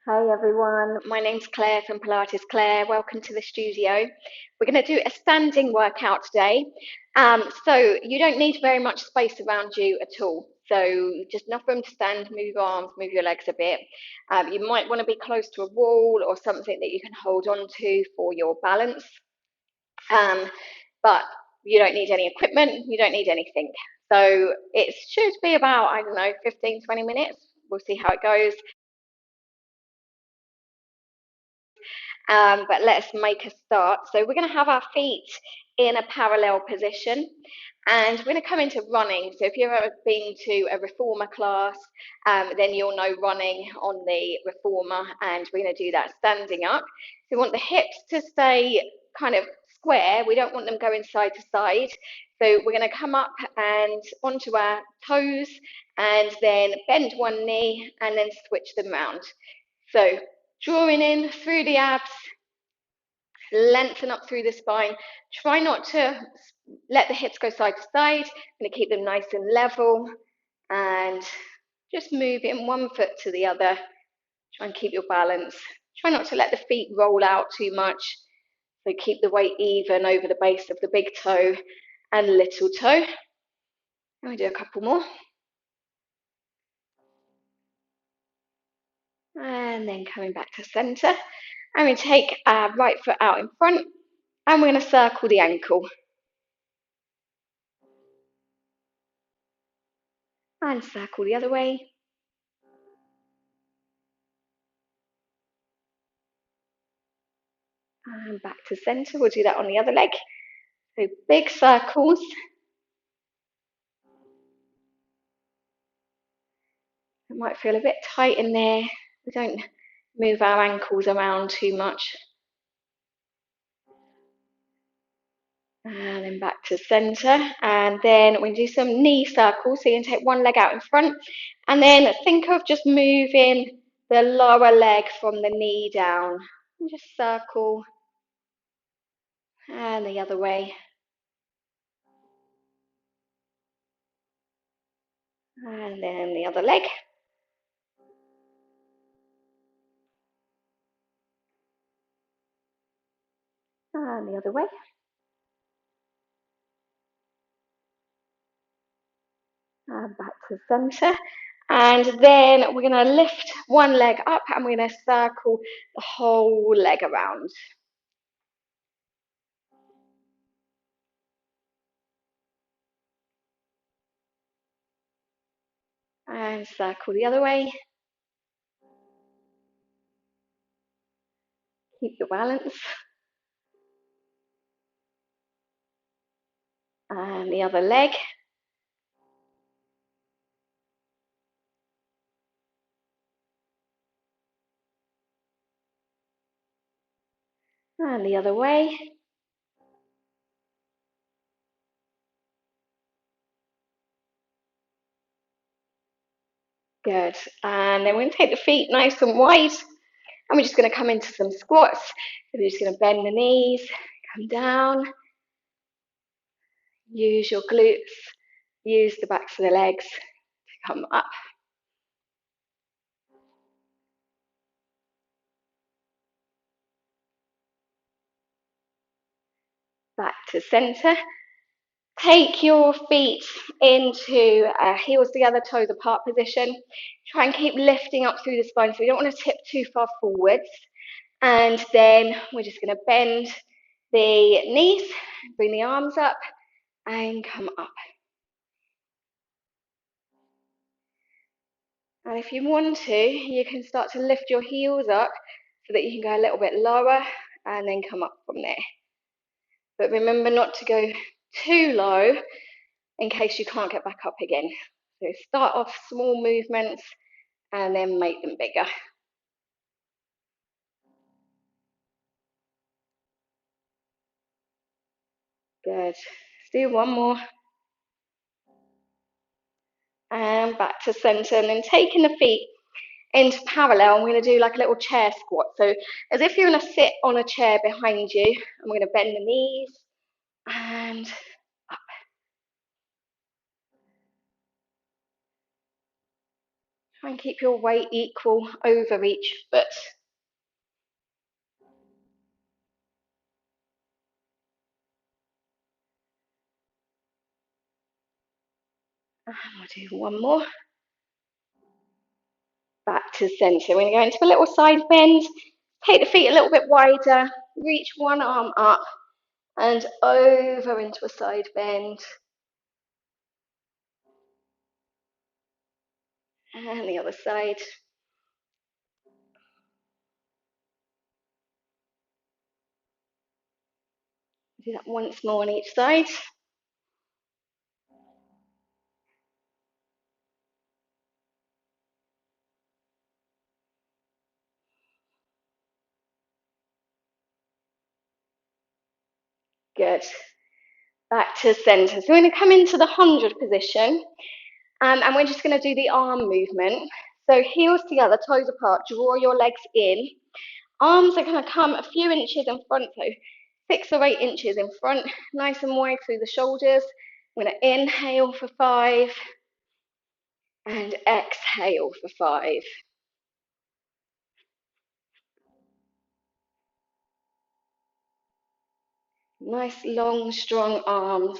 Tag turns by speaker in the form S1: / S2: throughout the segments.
S1: Hey everyone, my name's Claire from Pilates. Claire, welcome to the studio. We're going to do a standing workout today. So you don't need very much space around you at all. So just enough room to stand, move your arms, move your legs a bit. You might want to be close to a wall or something that you can hold on to for your balance. Um, but you don't need any equipment, you don't need anything. So it should be about, I don't know, 15, 20 minutes. We'll see how it goes. But let's make a start. So we're going to have our feet in a parallel position and we're going to come into running. So if you've ever been to a reformer class, then you'll know running on the reformer, and we're going to do that standing up. So we want the hips to stay kind of square. We don't want them going side to side. So we're going to come up and onto our toes and then bend one knee and then switch them round. So drawing in through the abs, lengthen up through the spine. Try not to let the hips go side to side. I'm going to keep them nice and level and just move in one foot to the other. Try and keep your balance. Try not to let the feet roll out too much. So keep the weight even over the base of the big toe and little toe. And we do a couple more. And then coming back to center. And we take our right foot out in front and we're going to circle the ankle. And circle the other way. And back to center. We'll do that on the other leg. So big circles. It might feel a bit tight in there. We don't move our ankles around too much. And then back to center. And then we do some knee circles. So you can take one leg out in front. And then think of just moving the lower leg from the knee down. And just circle. And the other way. And then the other leg. And the other way. And back to center. And then we're going to lift one leg up and we're going to circle the whole leg around. And circle the other way. Keep your balance. And the other leg. And the other way. Good. And then we're going to take the feet nice and wide. And we're just going to come into some squats. So we're just going to bend the knees, come down. Use your glutes. Use the backs of the legs to come up. Back to center. Take your feet into heels together, toes apart position. Try and keep lifting up through the spine so we don't want to tip too far forwards. And then we're just going to bend the knees, bring the arms up and come up. And if you want to, you can start to lift your heels up so that you can go a little bit lower and then come up from there. But remember not to go too low in case you can't get back up again. So start off small movements and then make them bigger. Good. Let's do one more. And back to center, and then taking the feet into parallel. I'm going to do like a little chair squat. So as if you're going to sit on a chair behind you, I'm going to bend the knees and up. Try and keep your weight equal over each foot. And we'll do one more. Back to centre. We're going to go into a little side bend. Take the feet a little bit wider. Reach one arm up and over into a side bend. And the other side. Do that once more on each side. Good. Back to centre. So we're going to come into the 100 position, and we're just going to do the arm movement. So heels together, toes apart, draw your legs in. Arms are going to come a few inches in front, so 6 or 8 inches in front, nice and wide through the shoulders. I'm going to inhale for 5 and exhale for 5. Nice, long, strong arms.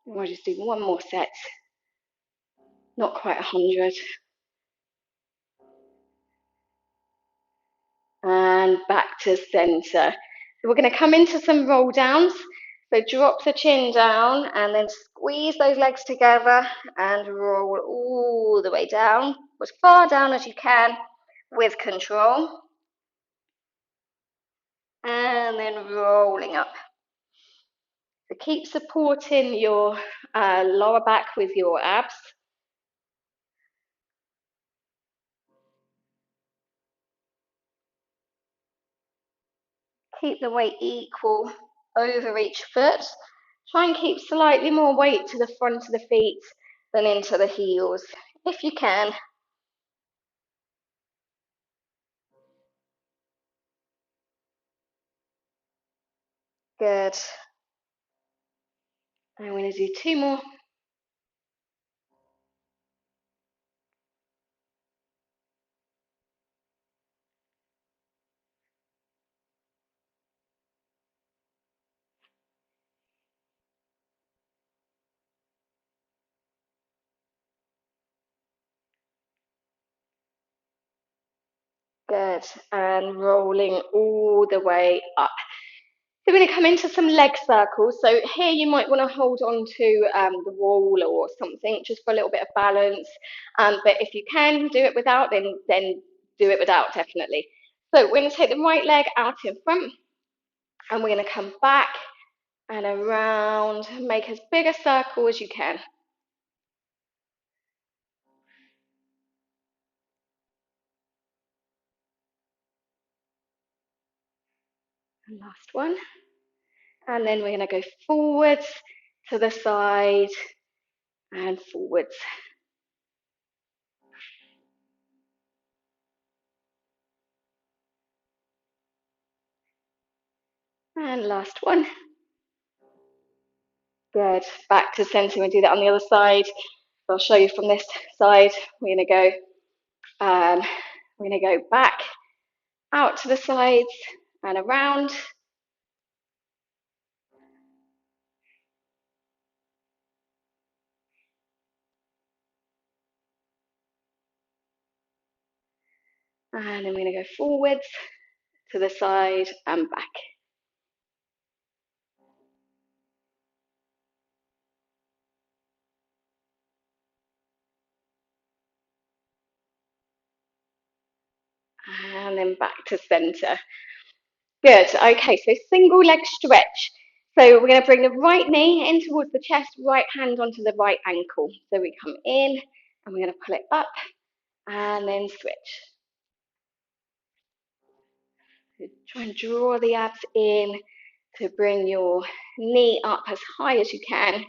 S1: And we'll just do one more set. Not quite 100. And back to center. So we're going to come into some roll downs. So drop the chin down and then squeeze those legs together and roll all the way down, as far down as you can with control. And then rolling up. So keep supporting your lower back with your abs. Keep the weight equal over each foot. Try and keep slightly more weight to the front of the feet than into the heels, if you can. Good. I'm going to do 2 more. Good. And rolling all the way up. So we're going to come into some leg circles. So here you might want to hold on to the wall or something just for a little bit of balance. But if you can do it without, then do it without, definitely. So we're going to take the right leg out in front and we're going to come back and around. Make as big a circle as you can. And last one. And then we're going to go forwards to the side and forwards. And last one. Good. Back to center. We'll do that on the other side. I'll show you from this side. We're going to go back out to the sides and around. And then we're going to go forwards to the side and back. And then back to center. Good. Okay, so single leg stretch. So we're going to bring the right knee in towards the chest, right hand onto the right ankle. So we come in and we're going to pull it up and then switch. So try and draw the abs in to bring your knee up as high as you can.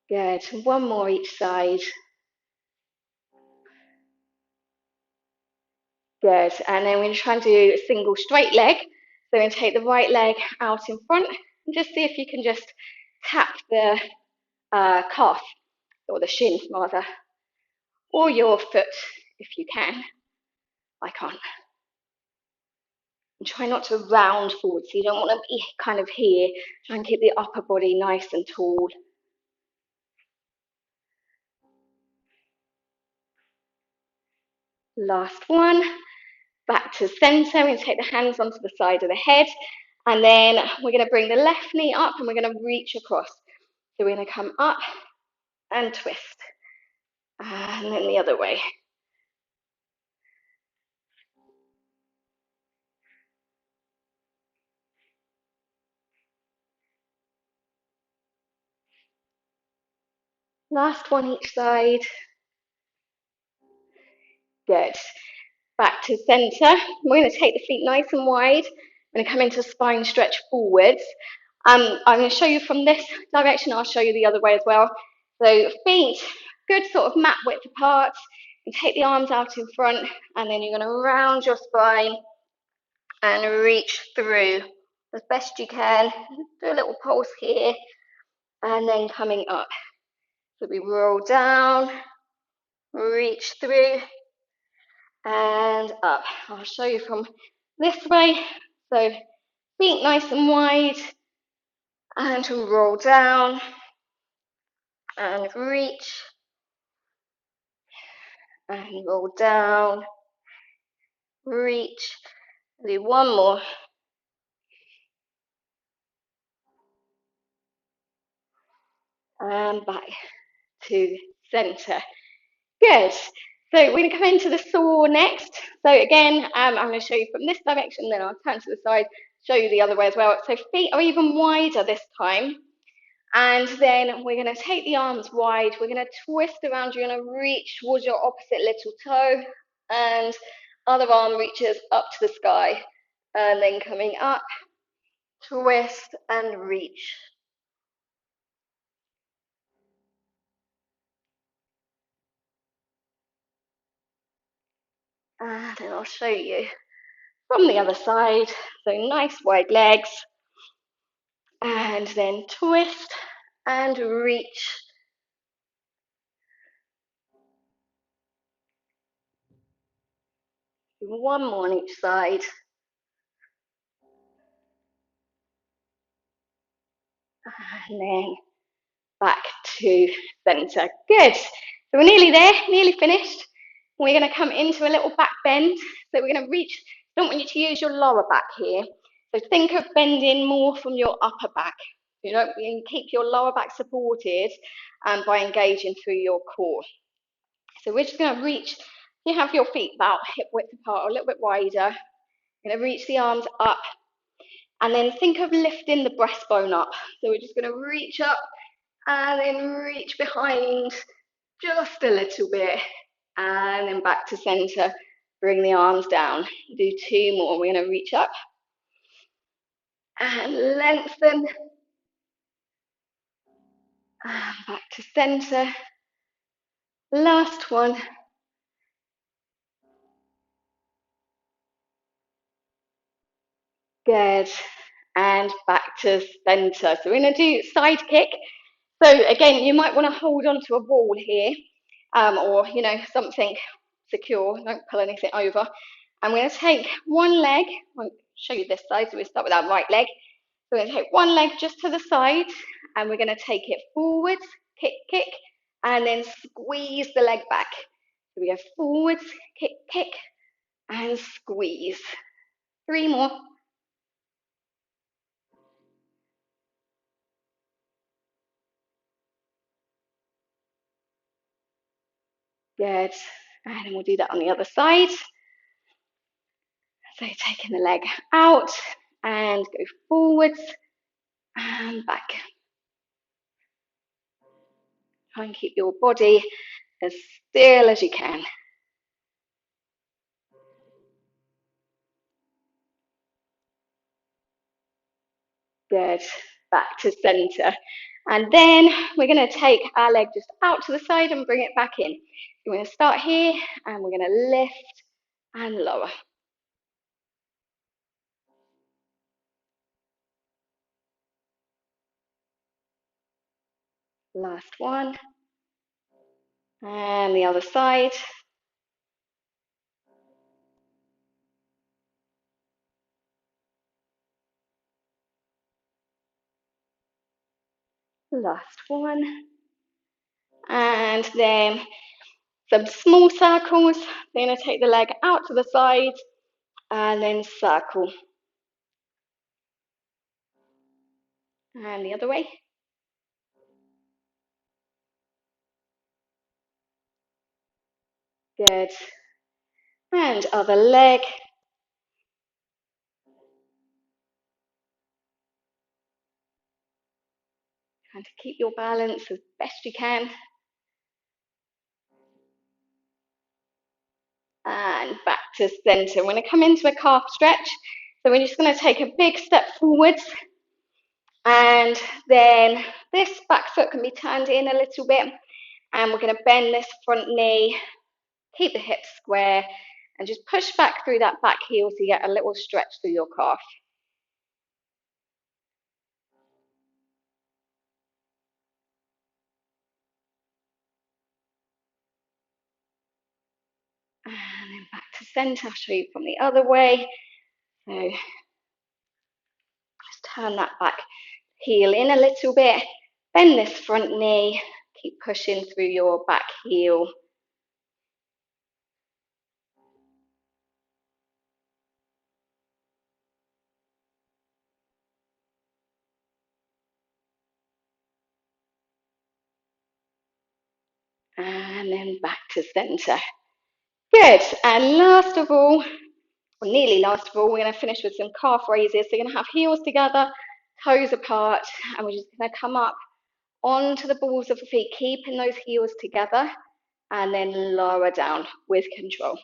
S1: Good. One more each side. Good. And then we're going to try and do a single straight leg. So we're going to take the right leg out in front and just see if you can just tap the calf, or the shin rather, or your foot if you can. I can't. And try not to round forward, so you don't want to be kind of here. Try and keep the upper body nice and tall. Last one. Back to center. We're going to take the hands onto the side of the head, and then we're going to bring the left knee up and we're going to reach across. So we're going to come up and twist, and then the other way. Last one each side. Good. Back to center. We're going to take the feet nice and wide. We're going to come into spine stretch forwards. I'm going to show you from this direction. I'll show you the other way as well. So feet, good sort of mat width apart. And take the arms out in front, and then you're going to round your spine and reach through as best you can. Do a little pulse here, and then coming up. So we roll down, reach through, and up. I'll show you from this way. So feet nice and wide, and roll down and reach, and roll down, reach. Do one more. And back to center. Good. So we're going to come into the saw next. So again, I'm going to show you from this direction, then I'll turn to the side, show you the other way as well. So feet are even wider this time. And then we're going to take the arms wide. We're going to twist around. You're going to reach towards your opposite little toe. And other arm reaches up to the sky. And then coming up, twist and reach. And then I'll show you from the other side. So nice wide legs. And then twist and reach. One more on each side. And then back to center. Good. So we're nearly there, nearly finished. We're going to come into a little back bend. So we're going to reach. I don't want you to use your lower back here. So think of bending more from your upper back. You don't keep your lower back supported by engaging through your core. So we're just going to reach. You have your feet about hip width apart, or a little bit wider. You're going to reach the arms up, and then think of lifting the breastbone up. So we're just going to reach up and then reach behind just a little bit, and then back to center. Bring the arms down. Do two more. We're going to reach up and lengthen, and back to center. Last one. Good. And back to center. So we're going to do side kick. So again, you might want to hold onto a wall here, or something secure. Don't pull anything over. I'm going to take one leg. I'll show you this side. So we start with our right leg. So we're going to take one leg just to the side, and we're going to take it forwards, kick, kick, and then squeeze the leg back. So we go forwards, kick, kick, and squeeze. Three more. Good. And then we'll do that on the other side. So taking the leg out and go forwards and back. Try and keep your body as still as you can. Good. Back to center. And then we're going to take our leg just out to the side and bring it back in. We're going to start here, and we're going to lift and lower. Last one. And the other side. Last one. And then some small circles. We're going to take the leg out to the side and then circle. And the other way. Good. And other leg. And to keep your balance as best you can. And back to center. We're going to come into a calf stretch. So we're just going to take a big step forwards. And then this back foot can be turned in a little bit. And we're going to bend this front knee, keep the hips square, and just push back through that back heel so you get a little stretch through your calf. And then back to center. I'll show you from the other way. So just turn that back heel in a little bit, bend this front knee, keep pushing through your back heel. And then back to center. Good. And last of all, or nearly last of all, we're going to finish with some calf raises. So you're going to have heels together, toes apart, and we're just going to come up onto the balls of the feet, keeping those heels together, and then lower down with control.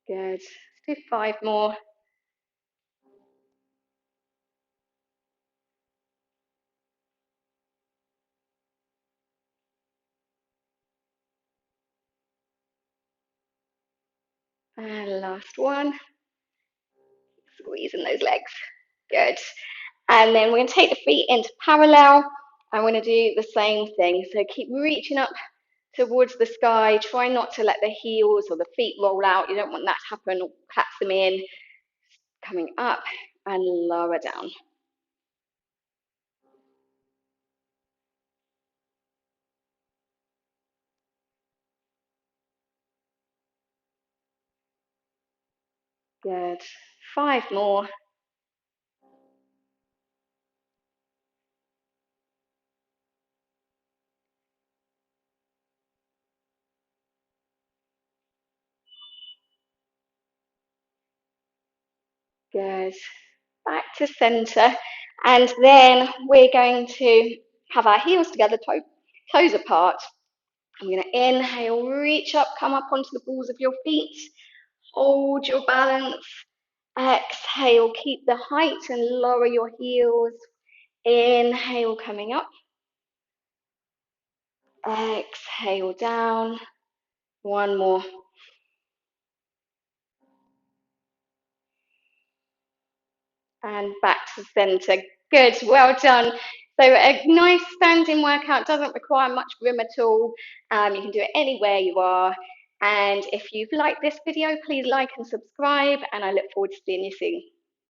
S1: Good. Let's do 5 more. And last one. Squeezing those legs. Good. And then we're going to take the feet into parallel, and we're going to do the same thing. So keep reaching up towards the sky. Try not to let the heels or the feet roll out. You don't want that to happen. Catch them in. Coming up and lower down. Good. 5 more. Good. Back to center. And then we're going to have our heels together, toes apart. I'm going to inhale, reach up, come up onto the balls of your feet. Hold your balance. Exhale, keep the height and lower your heels. Inhale, coming up. Exhale, down. One more. And back to center. Good, well done. So a nice standing workout, doesn't require much room at all. You can do it anywhere you are. And if you've liked this video, please like and subscribe, and I look forward to seeing you soon.